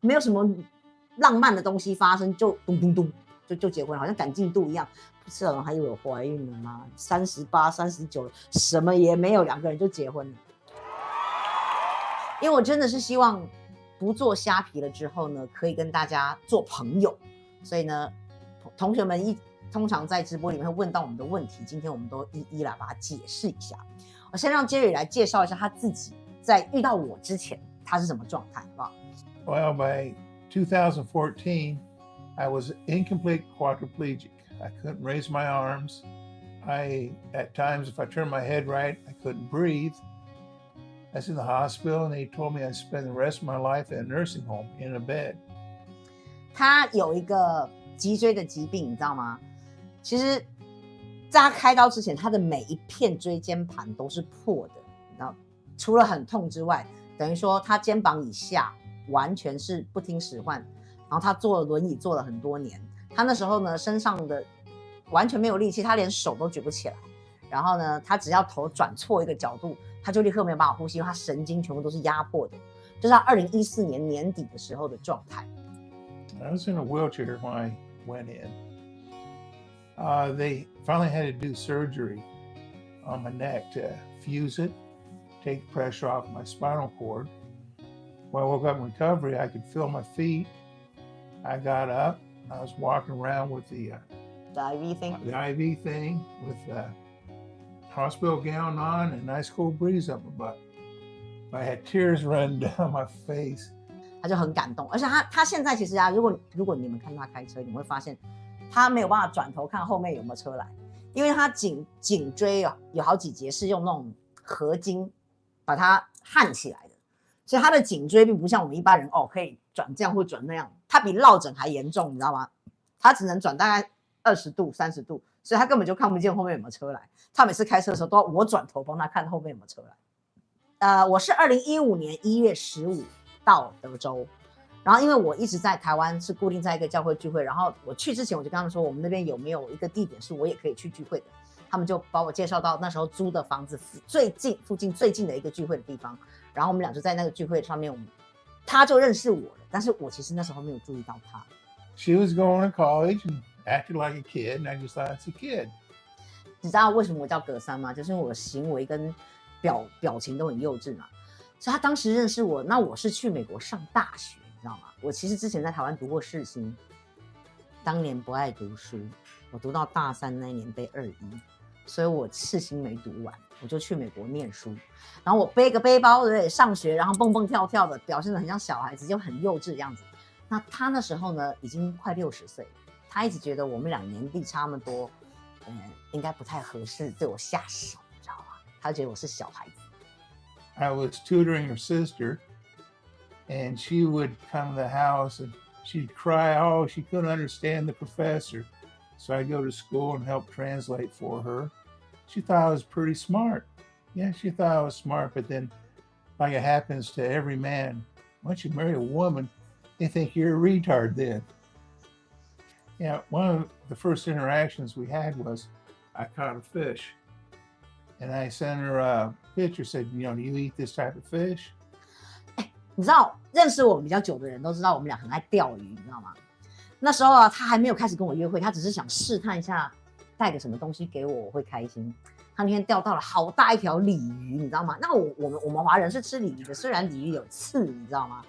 没有什么浪漫的东西发生，就咚咚咚就结婚，好像赶进度一样。不是人还以为我怀孕了吗？38、39，什么也没有，2个人就结婚了。因为我真的是希望不做虾皮了之后呢，可以跟大家做朋友。所以呢，同学们通常在直播里面会问到我们的问题，今天我们都一一来把它解释一下。我先让 Jerry 来介绍一下他自己在遇到我之前他是什么状态，好不好？ Well, by 2014, I was incomplete quadriplegic. I couldn't raise my arms. At times, if I turned my head right, I couldn't breathe. I was in the hospital, and they told me I'd spend the rest of my life in a nursing home in a bed. 他有一个脊椎的疾病，你知道吗？其实，在他开刀之前，他的每一片椎间盘都是破的，你知道，除了很痛之外，等于说他肩膀以下完全是不听使唤，然后他坐轮椅坐了很多年。他那时候呢，身上的完全没有力气，他连手都举不起来。然后呢，他只要头转错一个角度，他就立刻没有办法呼吸，因为他神经全部都是压迫的，这是他2014年年底的时候的状态。I was in a wheelchair when I went in. They finally had to do surgery on my neck to fuse it, take pressure off my spinal cord. When I woke up in recovery, I could feel my feet. I got up. I was walking around with the IV thing? The IV thing with the hospital gown on and a nice cool breeze up my butt. I had tears running down my face. 他就很感动，而且他现在其实啊，如果你们看他开车，你会发现他没有办法转头看后面有没有车来，因为他颈椎啊有好几节是用那种合金把它焊起来的，所以他的颈椎并不像我们一般人可以转这样或转那样，他比落枕还严重，你知道吗？他只能转大概20度、30度，所以他根本就看不见后面有没有车来。他每次开车的时候都要我转头帮他看后面有没有车来。我是2015年1月15到德州，然后因为我一直在台湾是固定在一个教会聚会，然后我去之前我就跟他们说，我们那边有没有一个地点是我也可以去聚会的，他们就把我介绍到那时候租的房子附近最近的一个聚会的地方，然后我们俩就在那个聚会上面，他就认识我了，但是我其实那时候没有注意到他。She was going to college and acted like a kid, and I just thought it's a kid. 你知道为什么我叫葛三吗？就是因为我的行为跟表情都很幼稚嘛。所以他当时认识我，那我是去美国上大学，你知道吗？我其实之前在台湾读过世新，当年不爱读书，我读到大3那一年被2-1，所以我世新没读完，我就去美国念书。然后我背个背包，对，上学，然后蹦蹦跳跳的，表现得很像小孩子，就很幼稚的样子。那他那时候呢，已经快60岁了，他一直觉得我们俩年纪差那么多，应该不太合适对我下手，你知道吗？他觉得我是小孩子。I was tutoring her sister, and she would come to the house and she'd cry. Oh, she couldn't understand the professor. So I'd go to school and help translate for her. She thought I was pretty smart. Yeah, she thought I was smart, but then, like it happens to every man, once you marry a woman, they think you're a retard then. Yeah, one of the first interactions we had was I caught a fish. And I sent her a picture, said, do you eat this type of fish? 你知道认识我们比较久的人都知道我们俩很爱钓鱼，你知道吗？那时候啊，他还没有开始跟我约会，他只是想试探一下带个什么东西给我，我会开心。他那天钓到了好大一条鲤鱼，你知道吗？那我们华人是吃鲤鱼的，虽然鲤鱼有刺，你知道吗？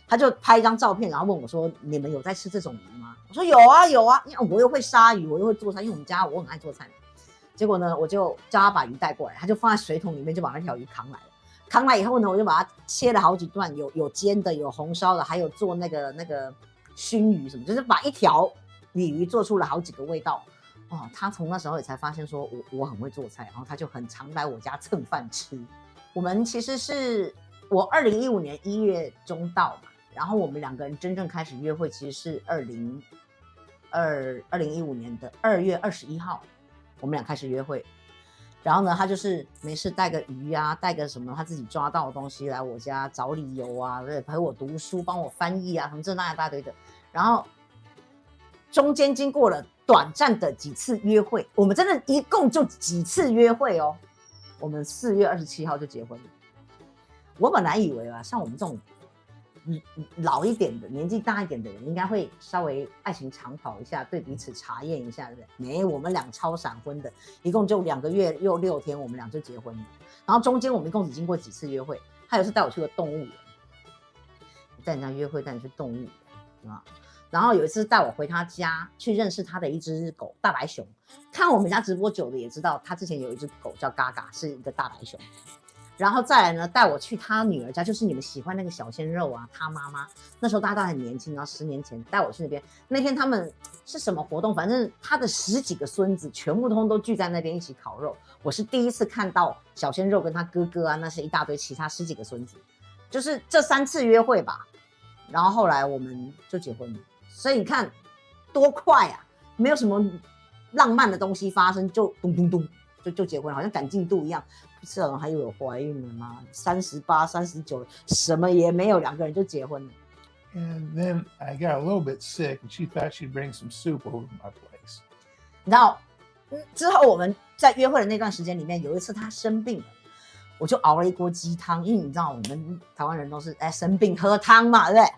他就拍一张照片，然后问我说：“你们有在吃这种鱼吗？”我说：“有啊，有啊，因为我又会杀鱼，我又会做菜，因为我们家我很爱做菜。”结果呢，我就叫他把鱼带过来，他就放在水桶里面，就把那条鱼扛来了。扛来以后呢，我就把它切了好几段，有煎的，有红烧的，还有做那个熏鱼什么，就是把一条鲤鱼做出了好几个味道。哦，他从那时候也才发现说我很会做菜，然后他就很常来我家蹭饭吃。我们其实是我2015年1月中到嘛，然后我们2个人真正开始约会其实是2015年的2月21号。我们俩开始约会，然后呢，他就是没事带个鱼啊，带个什么他自己抓到的东西来我家找理由啊，对，陪我读书，帮我翻译啊，什么这那一大堆的。然后中间经过了短暂的几次约会，我们真的一共就几次约会哦。我们4月27号就结婚了。我本来以为啊，像我们这种老一点的、年纪大一点的人，应该会稍微爱情长跑一下，对彼此查验一下，对不对？没，我们俩超闪婚的，一共就2个月又6天，我们俩就结婚了。然后中间我们一共只经过几次约会，他有一次带我去个动物园，带人家约会带你去动物园啊。然后有一次带我回他家去认识他的一只狗大白熊，看我们家直播久的也知道，他之前有一只狗叫嘎嘎，是一个大白熊。然后再来呢，带我去他女儿家，就是你们喜欢那个小鲜肉啊，他妈妈那时候大家都很年轻，然后10年前带我去那边，那天他们是什么活动，反正他的10几个孙子全部都聚在那边一起烤肉，我是第一次看到小鲜肉跟他哥哥啊，那是一大堆其他10几个孙子，就是这3次约会吧，然后后来我们就结婚了，所以你看多快啊，没有什么浪漫的东西发生，就咚咚咚就结婚了，好像赶进度一样。不知道还以为我怀孕了吗？38、39，什么也没有，2个人就结婚了。And then I got a little bit sick, and she thought she'd bring some soup over to my place. 你知道，之后我们在约会的那段时间里面，有一次她生病了，我就熬了一锅鸡汤，因为你知道我们台湾人都是生病喝汤嘛，对不对？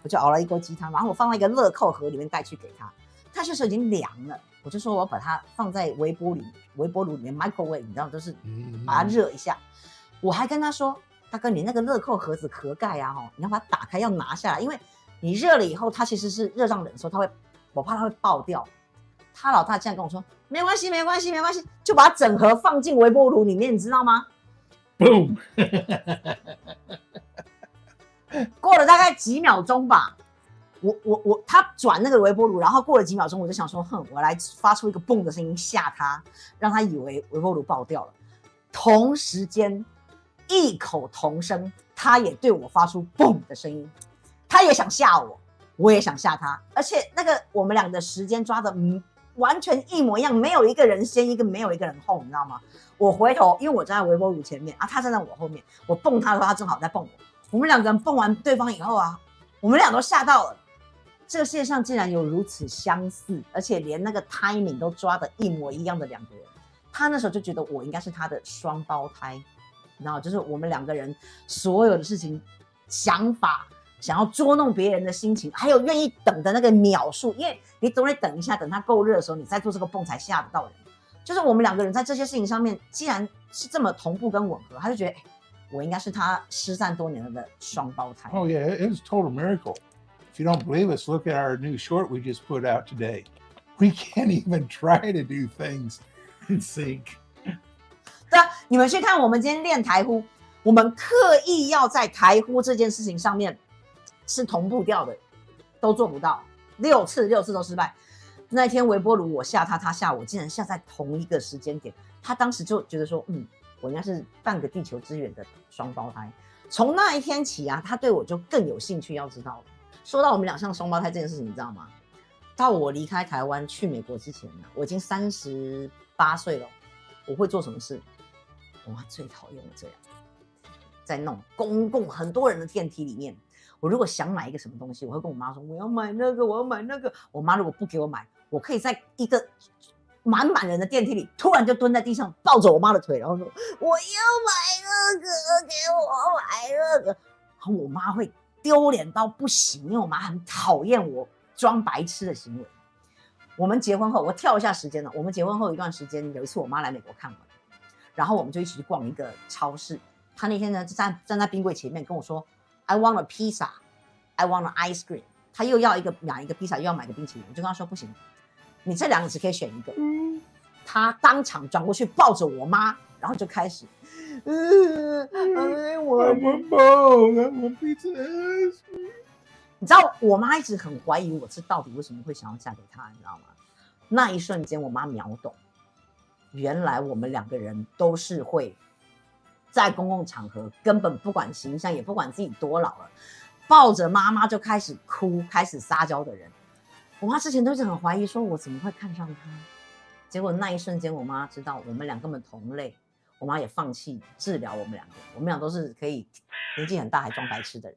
我就熬了一锅鸡汤，然后我放在一个乐扣盒里面带去给她。她这时候已经凉了，我就说我把它放在微波炉里面 microwave， 你知道，就是把它热一下。我还跟他说，大哥，你那个乐扣盒子壳盖啊，你要把它打开，要拿下来，因为你热了以后，它其实是热胀冷缩，我怕它会爆掉。他老大这样跟我说，没关系，没关系，没关系，就把整盒放进微波炉里面，你知道吗 Boom 过了大概几秒钟吧。他转那个微波炉，然后过了几秒钟，我就想说，我来发出一个蹦的声音吓他，让他以为微波炉爆掉了。同时间，异口同声，他也对我发出蹦的声音，他也想吓我，我也想吓他，而且那个我们俩的时间抓的完全一模一样，没有一个人先一个，没有一个人后，你知道吗？我回头，因为我站在微波炉前面啊，他站在我后面，我蹦他的时候，他正好在蹦我。我们2个人蹦完对方以后啊，我们俩都吓到了。这个世界上竟然有如此相似，而且连那个 timing 都抓得一模一样的2个人。他那时候就觉得我应该是他的双胞胎，然后就是我们2个人所有的事情、想法、想要捉弄别人的心情，还有愿意等的那个秒数，因为你总得等一下，等它够热的时候，你再做这个蹦才吓得到人。就是我们2个人在这些事情上面，既然是这么同步跟吻合，他就觉得，我应该是他失散多年的双胞胎。Oh yeah, it was a total miracle. If you don't believe us, look at our new short we just put out today. We can't even try to do things in sync. 对啊，你们去看我们今天练台呼，我们刻意要在台呼这件事情上面是同步调的，都做不到，6次都失败。那天微波炉我吓他，他吓我，竟然吓在同一个时间点。他当时就觉得说，我应该是半个地球之远的双胞胎。从那一天起啊，他对我就更有兴趣要知道了。说到我们俩像双胞胎这件事情，你知道吗？到我离开台湾去美国之前呢，我已经38岁了。我会做什么事？我妈最讨厌我这样，在那种公共很多人的电梯里面，我如果想买一个什么东西，我会跟我妈说我要买那个，我要买那个。我妈如果不给我买，我可以在一个满人的电梯里，突然就蹲在地上，抱着我妈的腿，然后说我要买那个，给我买那个。然后我妈会丢脸到不行，因为我妈很讨厌我装白痴的行为。我们结婚后，我跳一下时间了。我们结婚后一段时间，有一次我妈来美国看我，然后我们就一起去逛一个超市。她那天呢，站在冰柜前面跟我说 ，I want a pizza, I want an ice cream。她又要买一个披萨，又要买个冰淇淋。我就跟她说不行，你这2个只可以选一个。她当场转过去抱着我妈，然后就开始，我 I want both. I want pizza. 你知道我妈一直很怀疑我是到底为什么会想要嫁给他，你知道吗？那一瞬间我妈秒懂，原来我们2个人都是会在公共场合根本不管形象也不管自己多老了，抱着妈妈就开始哭开始撒娇的人。我妈之前都是很怀疑说我怎么会看上他，结果那一瞬间我妈知道我们俩根本同类，我妈也放弃治疗我们2个，我们俩都是可以年纪很大还装白痴的人。